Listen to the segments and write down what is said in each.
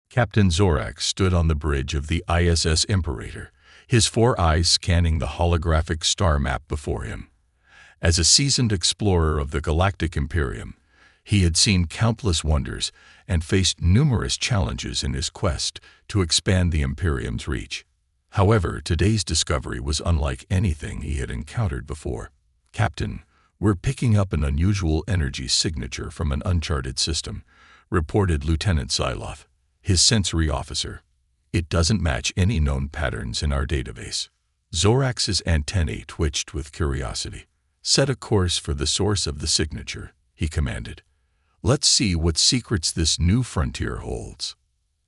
Captain Zorax stood on the bridge of the ISS Imperator, his 4 eyes scanning the holographic star map before him. As a seasoned explorer of the Galactic Imperium, he had seen countless wonders and faced numerous challenges in his quest to expand the Imperium's reach. However, today's discovery was unlike anything he had encountered before. "Captain, we're picking up an unusual energy signature from an uncharted system," reported Lieutenant Siloth, his sensory officer. "It doesn't match any known patterns in our database." Zorax's antennae twitched with curiosity. "Set a course for the source of the signature," he commanded. "Let's see what secrets this new frontier holds."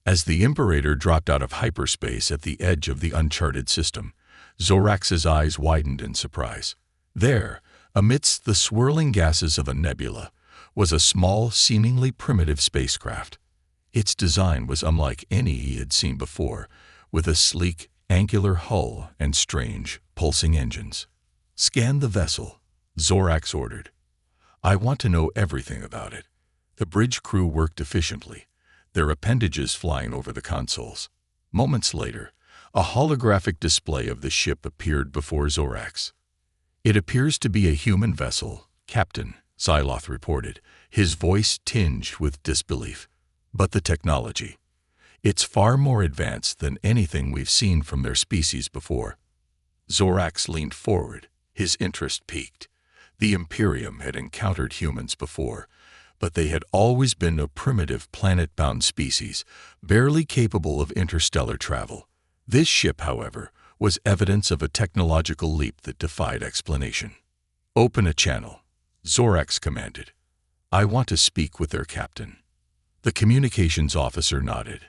As the Imperator dropped out of hyperspace at the edge of the uncharted system, Zorax's eyes widened in surprise. There, amidst the swirling gases of a nebula, was a small, seemingly primitive spacecraft. Its design was unlike any he had seen before, with a sleek, angular hull and strange, pulsing engines. "Scan the vessel," Zorax ordered. "I want to know everything about it." The bridge crew worked efficiently, their appendages flying over the consoles. Moments later, a holographic display of the ship appeared before Zorax. "It appears to be a human vessel, Captain," Siloth reported, his voice tinged with disbelief. "But the technology. It's far more advanced than anything we've seen from their species before." Zorax leaned forward, his interest piqued. The Imperium had encountered humans before, but they had always been a primitive planet-bound species, barely capable of interstellar travel. This ship, however, was evidence of a technological leap that defied explanation. "Open a channel," Zorax commanded. "I want to speak with their captain." The communications officer nodded,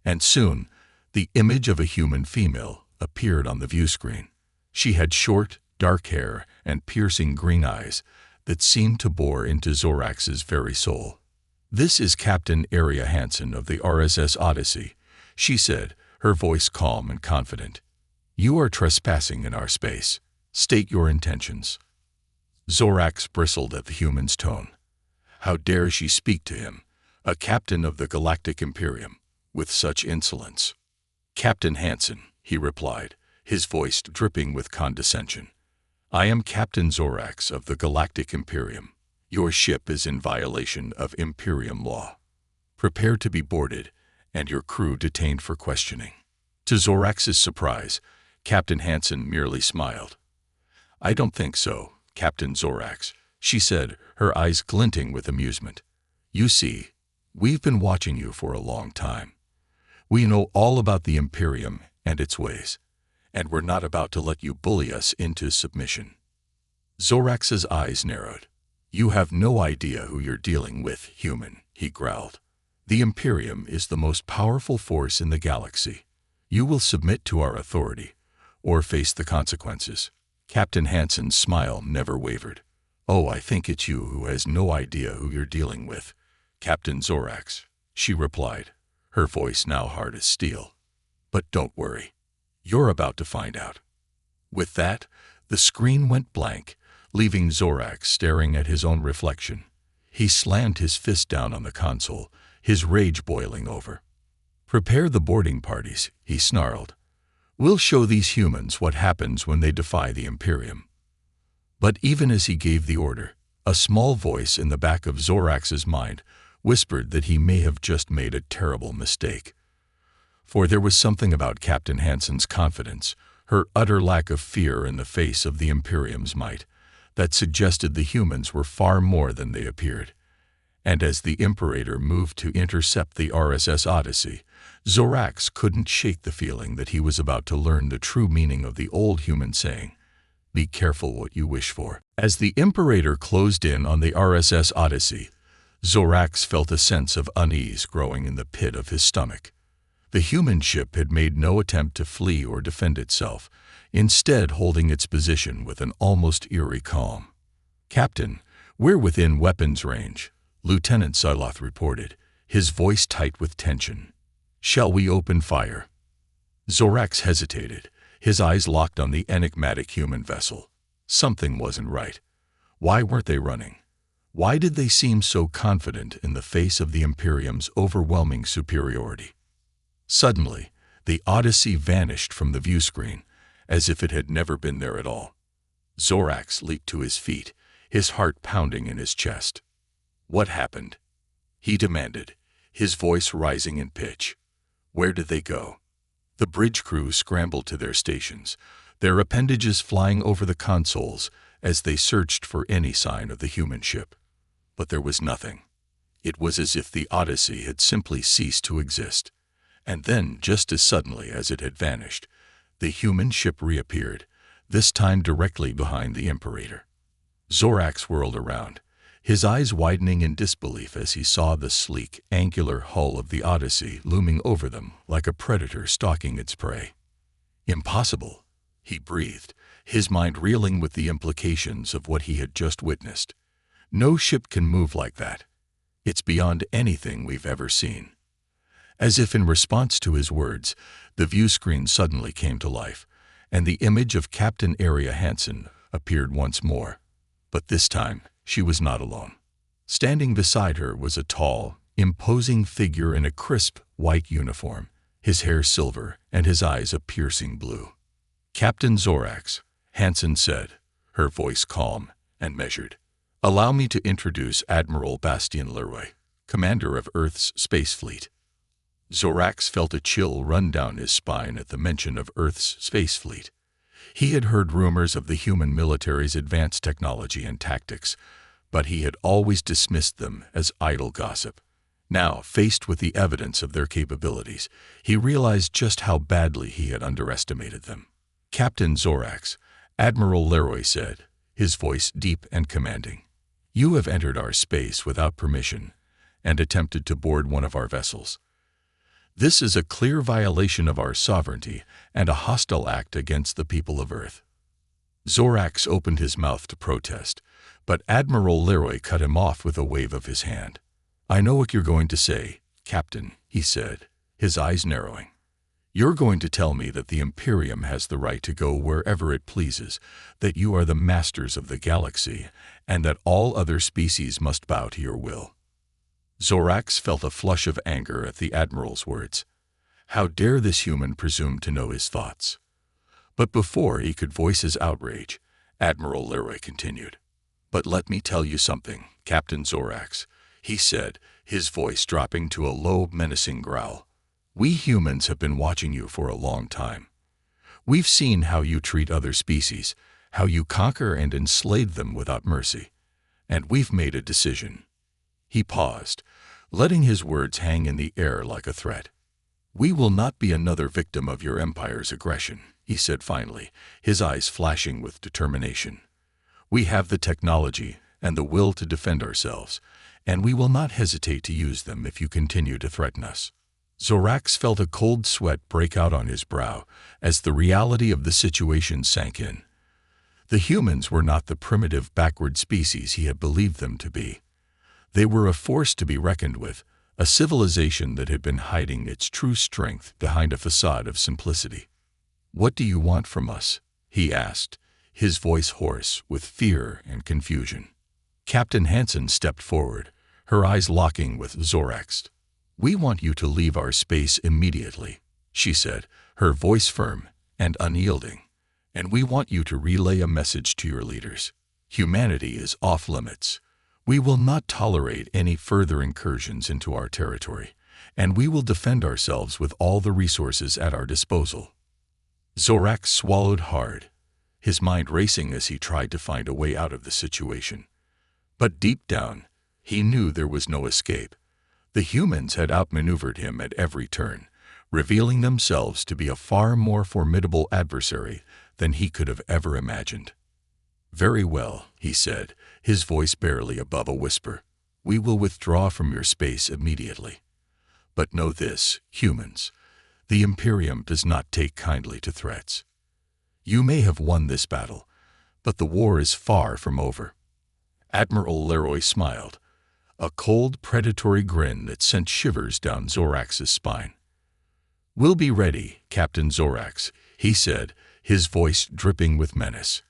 and soon the image of a human female appeared on the view screen. She had short, dark hair and piercing green eyes that seemed to bore into Zorax's very soul. "This is Captain Aria Hansen of the RSS Odyssey," she said, her voice calm and confident. "You are trespassing in our space. State your intentions." Zorax bristled at the human's tone. How dare she speak to him, a captain of the Galactic Imperium, with such insolence? "Captain Hansen," he replied, his voice dripping with condescension. "I am Captain Zorax of the Galactic Imperium. Your ship is in violation of Imperium law. Prepare to be boarded and your crew detained for questioning." To Zorax's surprise, Captain Hansen merely smiled. "I don't think so, Captain Zorax," she said, her eyes glinting with amusement. "You see, we've been watching you for a long time. We know all about the Imperium and its ways, and we're not about to let you bully us into submission." Zorax's eyes narrowed. "You have no idea who you're dealing with, human," he growled. "The Imperium is the most powerful force in the galaxy. You will submit to our authority, or face the consequences." Captain Hansen's smile never wavered. "Oh, I think it's you who has no idea who you're dealing with, Captain Zorax," she replied, her voice now hard as steel. "But don't worry. You're about to find out." With that, the screen went blank, leaving Zorax staring at his own reflection. He slammed his fist down on the console, his rage boiling over. "Prepare the boarding parties," he snarled. "We'll show these humans what happens when they defy the Imperium." But even as he gave the order, a small voice in the back of Zorax's mind whispered that he may have just made a terrible mistake. For there was something about Captain Hansen's confidence, her utter lack of fear in the face of the Imperium's might, that suggested the humans were far more than they appeared. And as the Imperator moved to intercept the RSS Odyssey, Zorax couldn't shake the feeling that he was about to learn the true meaning of the old human saying, "Be careful what you wish for." As the Imperator closed in on the RSS Odyssey, Zorax felt a sense of unease growing in the pit of his stomach. The human ship had made no attempt to flee or defend itself, instead holding its position with an almost eerie calm. "Captain, we're within weapons range," Lieutenant Siloth reported, his voice tight with tension. "Shall we open fire?" Zorax hesitated, his eyes locked on the enigmatic human vessel. Something wasn't right. Why weren't they running? Why did they seem so confident in the face of the Imperium's overwhelming superiority? Suddenly, the Odyssey vanished from the view screen, as if it had never been there at all. Zorax leaped to his feet, his heart pounding in his chest. "What happened?" he demanded, his voice rising in pitch. "Where did they go?" The bridge crew scrambled to their stations, their appendages flying over the consoles as they searched for any sign of the human ship. But there was nothing. It was as if the Odyssey had simply ceased to exist. And then, just as suddenly as it had vanished, the human ship reappeared, this time directly behind the Imperator. Zorax whirled around, his eyes widening in disbelief as he saw the sleek, angular hull of the Odyssey looming over them like a predator stalking its prey. "Impossible," he breathed, his mind reeling with the implications of what he had just witnessed. "No ship can move like that. It's beyond anything we've ever seen." As if in response to his words, the view screen suddenly came to life, and the image of Captain Aria Hansen appeared once more. But this time, she was not alone. Standing beside her was a tall, imposing figure in a crisp, white uniform, his hair silver and his eyes a piercing blue. "Captain Zorax," Hansen said, her voice calm and measured. "Allow me to introduce Admiral Bastien Leroy, commander of Earth's space fleet." Zorax felt a chill run down his spine at the mention of Earth's space fleet. He had heard rumors of the human military's advanced technology and tactics, but he had always dismissed them as idle gossip. Now, faced with the evidence of their capabilities, he realized just how badly he had underestimated them. "Captain Zorax," Admiral Leroy said, his voice deep and commanding, "you have entered our space without permission and attempted to board one of our vessels. This is a clear violation of our sovereignty and a hostile act against the people of Earth." Zorax opened his mouth to protest, but Admiral Leroy cut him off with a wave of his hand. "I know what you're going to say, Captain," he said, his eyes narrowing. "You're going to tell me that the Imperium has the right to go wherever it pleases, that you are the masters of the galaxy, and that all other species must bow to your will." Zorax felt a flush of anger at the Admiral's words. How dare this human presume to know his thoughts? But before he could voice his outrage, Admiral Leroy continued. "But let me tell you something, Captain Zorax," he said, his voice dropping to a low, menacing growl. "We humans have been watching you for a long time. We've seen how you treat other species, how you conquer and enslave them without mercy. And we've made a decision." He paused, letting his words hang in the air like a threat. "We will not be another victim of your empire's aggression," he said finally, his eyes flashing with determination. "We have the technology and the will to defend ourselves, and we will not hesitate to use them if you continue to threaten us." Zorax felt a cold sweat break out on his brow as the reality of the situation sank in. The humans were not the primitive, backward species he had believed them to be. They were a force to be reckoned with, a civilization that had been hiding its true strength behind a facade of simplicity. "What do you want from us?" he asked, his voice hoarse with fear and confusion. Captain Hansen stepped forward, her eyes locking with Zorax. "We want you to leave our space immediately," she said, her voice firm and unyielding. "And we want you to relay a message to your leaders. Humanity is off limits. We will not tolerate any further incursions into our territory, and we will defend ourselves with all the resources at our disposal." Zorax swallowed hard, his mind racing as he tried to find a way out of the situation. But deep down, he knew there was no escape. The humans had outmaneuvered him at every turn, revealing themselves to be a far more formidable adversary than he could have ever imagined. "Very well," he said, his voice barely above a whisper. "We will withdraw from your space immediately. But know this, humans, the Imperium does not take kindly to threats. You may have won this battle, but the war is far from over." Admiral Leroy smiled, a cold, predatory grin that sent shivers down Zorax's spine. "We'll be ready, Captain Zorax," he said, his voice dripping with menace.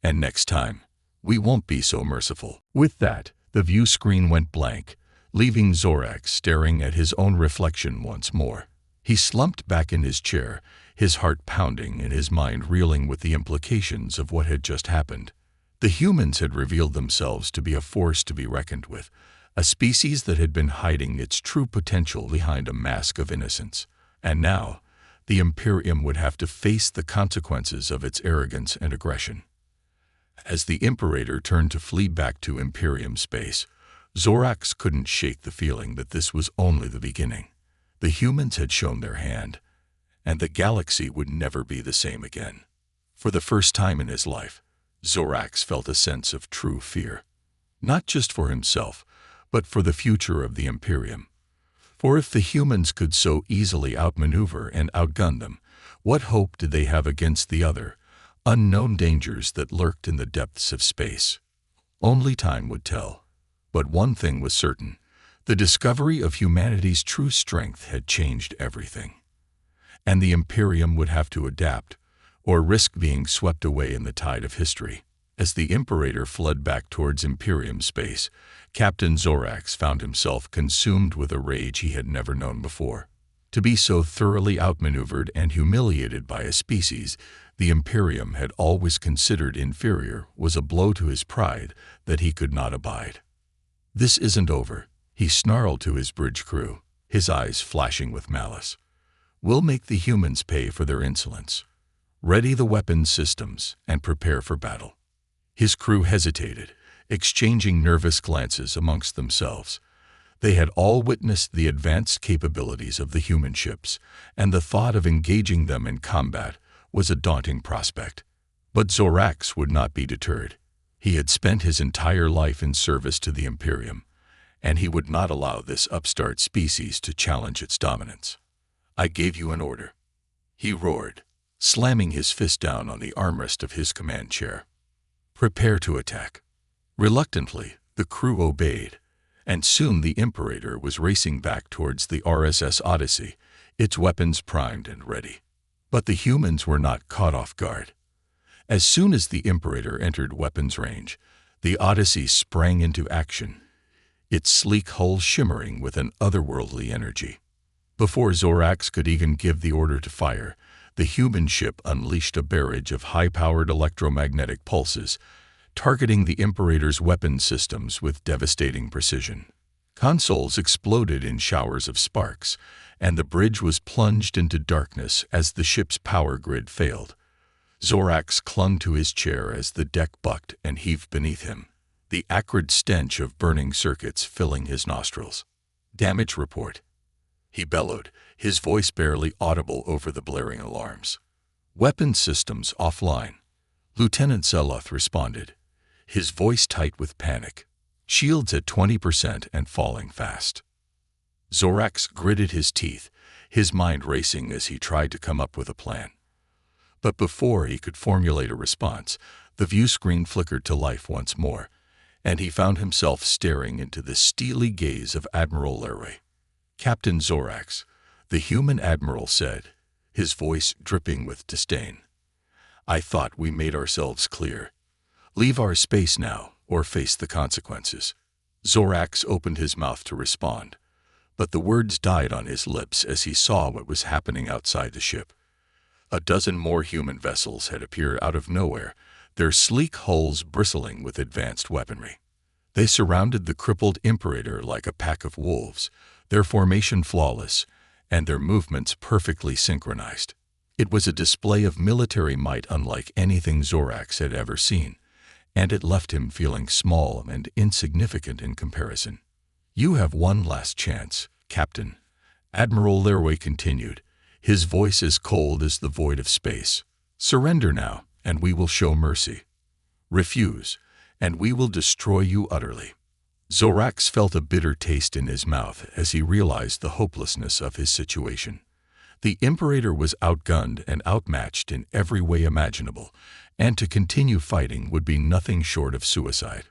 "And next time, we won't be so merciful." With that, the view screen went blank, leaving Zorax staring at his own reflection once more. He slumped back in his chair, his heart pounding and his mind reeling with the implications of what had just happened. The humans had revealed themselves to be a force to be reckoned with, a species that had been hiding its true potential behind a mask of innocence. And now, the Imperium would have to face the consequences of its arrogance and aggression. As the Imperator turned to flee back to Imperium space, Zorax couldn't shake the feeling that this was only the beginning. The humans had shown their hand, and the galaxy would never be the same again. For the first time in his life, Zorax felt a sense of true fear. Not just for himself, but for the future of the Imperium. For if the humans could so easily outmaneuver and outgun them, what hope did they have against the other, unknown dangers that lurked in the depths of space? Only time would tell. But one thing was certain. The discovery of humanity's true strength had changed everything. And the Imperium would have to adapt, or risk being swept away in the tide of history. As the Imperator fled back towards Imperium space, Captain Zorax found himself consumed with a rage he had never known before. To be so thoroughly outmaneuvered and humiliated by a species the Imperium had always considered inferior was a blow to his pride that he could not abide. "This isn't over," he snarled to his bridge crew, his eyes flashing with malice. "We'll make the humans pay for their insolence. Ready the weapons systems and prepare for battle." His crew hesitated, exchanging nervous glances amongst themselves. They had all witnessed the advanced capabilities of the human ships, and the thought of engaging them in combat was a daunting prospect. But Zorax would not be deterred. He had spent his entire life in service to the Imperium, and he would not allow this upstart species to challenge its dominance. "I gave you an order," he roared, slamming his fist down on the armrest of his command chair. "Prepare to attack." Reluctantly, the crew obeyed, and soon the Imperator was racing back towards the RSS Odyssey, its weapons primed and ready. But the humans were not caught off guard. As soon as the Imperator entered weapons range, the Odyssey sprang into action, its sleek hull shimmering with an otherworldly energy. Before Zorax could even give the order to fire, the human ship unleashed a barrage of high-powered electromagnetic pulses, targeting the Imperator's weapon systems with devastating precision. Consoles exploded in showers of sparks, and the bridge was plunged into darkness as the ship's power grid failed. Zorax clung to his chair as the deck bucked and heaved beneath him, the acrid stench of burning circuits filling his nostrils. "Damage report," he bellowed, his voice barely audible over the blaring alarms. "Weapon systems offline," Lieutenant Zeloth responded, his voice tight with panic. "Shields at 20% and falling fast." Zorax gritted his teeth, his mind racing as he tried to come up with a plan. But before he could formulate a response, the view screen flickered to life once more, and he found himself staring into the steely gaze of Admiral Leroy. "Captain Zorax," the human admiral said, his voice dripping with disdain. "I thought we made ourselves clear. Leave our space now, or face the consequences." Zorax opened his mouth to respond, but the words died on his lips as he saw what was happening outside the ship. A dozen more human vessels had appeared out of nowhere, their sleek hulls bristling with advanced weaponry. They surrounded the crippled Imperator like a pack of wolves, their formation flawless, and their movements perfectly synchronized. It was a display of military might unlike anything Zorax had ever seen, and it left him feeling small and insignificant in comparison. "You have one last chance, Captain," Admiral Leroy continued, his voice as cold as the void of space. "Surrender now, and we will show mercy. Refuse, and we will destroy you utterly." Zorax felt a bitter taste in his mouth as he realized the hopelessness of his situation. The Imperator was outgunned and outmatched in every way imaginable, and to continue fighting would be nothing short of suicide.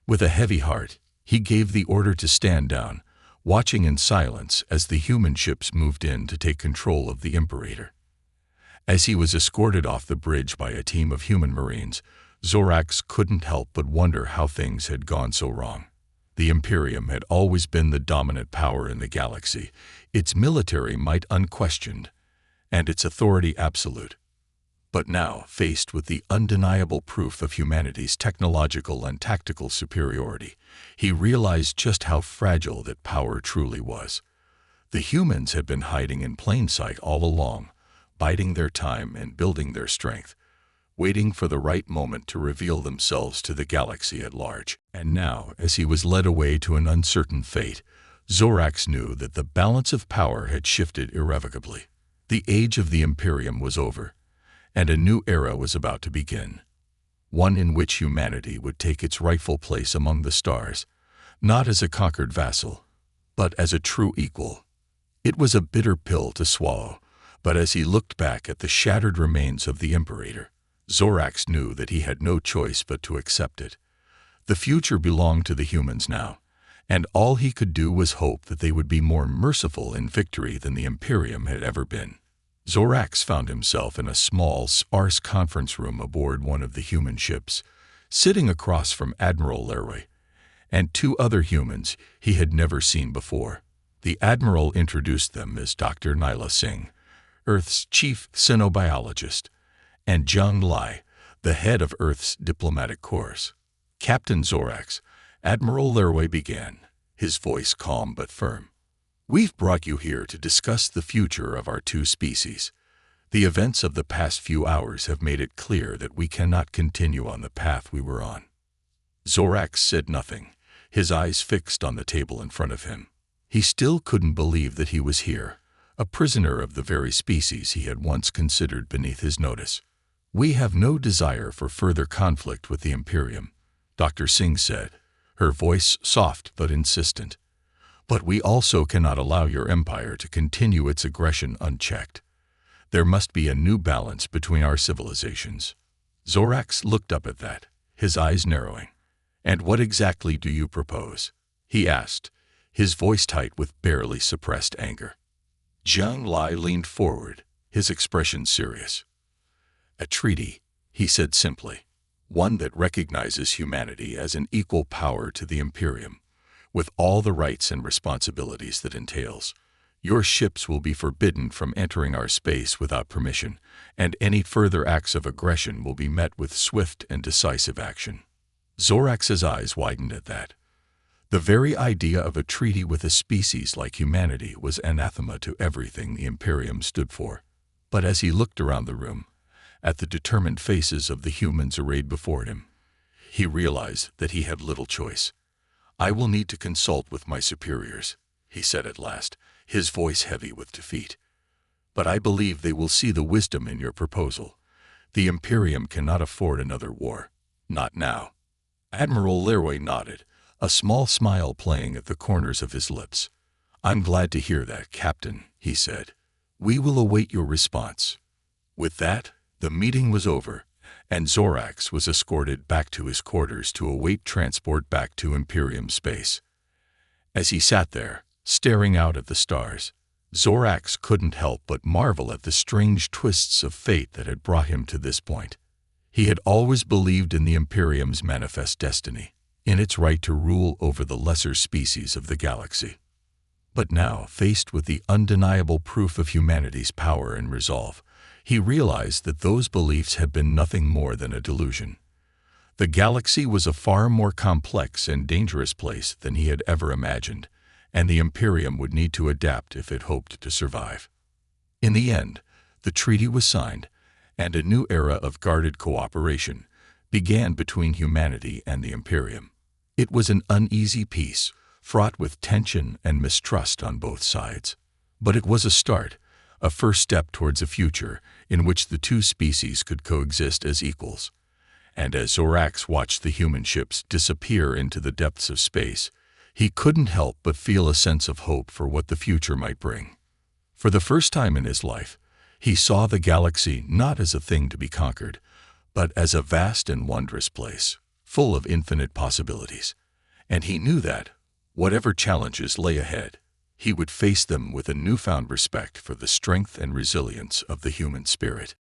With a heavy heart, he gave the order to stand down, watching in silence as the human ships moved in to take control of the Imperator. As he was escorted off the bridge by a team of human Marines, Zorax couldn't help but wonder how things had gone so wrong. The Imperium had always been the dominant power in the galaxy, its military might unquestioned, and its authority absolute. But now, faced with the undeniable proof of humanity's technological and tactical superiority, he realized just how fragile that power truly was. The humans had been hiding in plain sight all along, biding their time and building their strength, waiting for the right moment to reveal themselves to the galaxy at large. And now, as he was led away to an uncertain fate, Zorax knew that the balance of power had shifted irrevocably. The age of the Imperium was over, and a new era was about to begin, one in which humanity would take its rightful place among the stars, not as a conquered vassal, but as a true equal. It was a bitter pill to swallow, but as he looked back at the shattered remains of the Imperator, Zorax knew that he had no choice but to accept it. The future belonged to the humans now, and all he could do was hope that they would be more merciful in victory than the Imperium had ever been. Zorax found himself in a small, sparse conference room aboard one of the human ships, sitting across from Admiral Leroy and two other humans he had never seen before. The Admiral introduced them as Dr. Nyla Singh, Earth's chief xenobiologist, and Zhang Lai, the head of Earth's diplomatic corps. Captain Zorax, Admiral Leroy began, his voice calm but firm. We've brought you here to discuss the future of our two species. The events of the past few hours have made it clear that we cannot continue on the path we were on. Zorax said nothing, his eyes fixed on the table in front of him. He still couldn't believe that he was here, a prisoner of the very species he had once considered beneath his notice. We have no desire for further conflict with the Imperium, Dr. Singh said, her voice soft but insistent. But we also cannot allow your empire to continue its aggression unchecked. There must be a new balance between our civilizations. Zorax looked up at that, his eyes narrowing. And what exactly do you propose? He asked, his voice tight with barely suppressed anger. Zhang Lai leaned forward, his expression serious. A treaty, he said simply, one that recognizes humanity as an equal power to the Imperium, with all the rights and responsibilities that entails. Your ships will be forbidden from entering our space without permission, and any further acts of aggression will be met with swift and decisive action. Zorax's eyes widened at that. The very idea of a treaty with a species like humanity was anathema to everything the Imperium stood for. But as he looked around the room, at the determined faces of the humans arrayed before him, he realized that he had little choice. I will need to consult with my superiors, he said at last, his voice heavy with defeat. But I believe they will see the wisdom in your proposal. The Imperium cannot afford another war. Not now. Admiral Leroy nodded, a small smile playing at the corners of his lips. I'm glad to hear that, Captain, he said. We will await your response. With that, the meeting was over, and Zorax was escorted back to his quarters to await transport back to Imperium space. As he sat there, staring out at the stars, Zorax couldn't help but marvel at the strange twists of fate that had brought him to this point. He had always believed in the Imperium's manifest destiny, in its right to rule over the lesser species of the galaxy. But now, faced with the undeniable proof of humanity's power and resolve, he realized that those beliefs had been nothing more than a delusion. The galaxy was a far more complex and dangerous place than he had ever imagined, and the Imperium would need to adapt if it hoped to survive. In the end, the treaty was signed, and a new era of guarded cooperation began between humanity and the Imperium. It was an uneasy peace, fraught with tension and mistrust on both sides. But it was a start, a first step towards a future in which the two species could coexist as equals. And as Zorax watched the human ships disappear into the depths of space, he couldn't help but feel a sense of hope for what the future might bring. For the first time in his life, he saw the galaxy not as a thing to be conquered, but as a vast and wondrous place, full of infinite possibilities. And he knew that, whatever challenges lay ahead, he would face them with a newfound respect for the strength and resilience of the human spirit.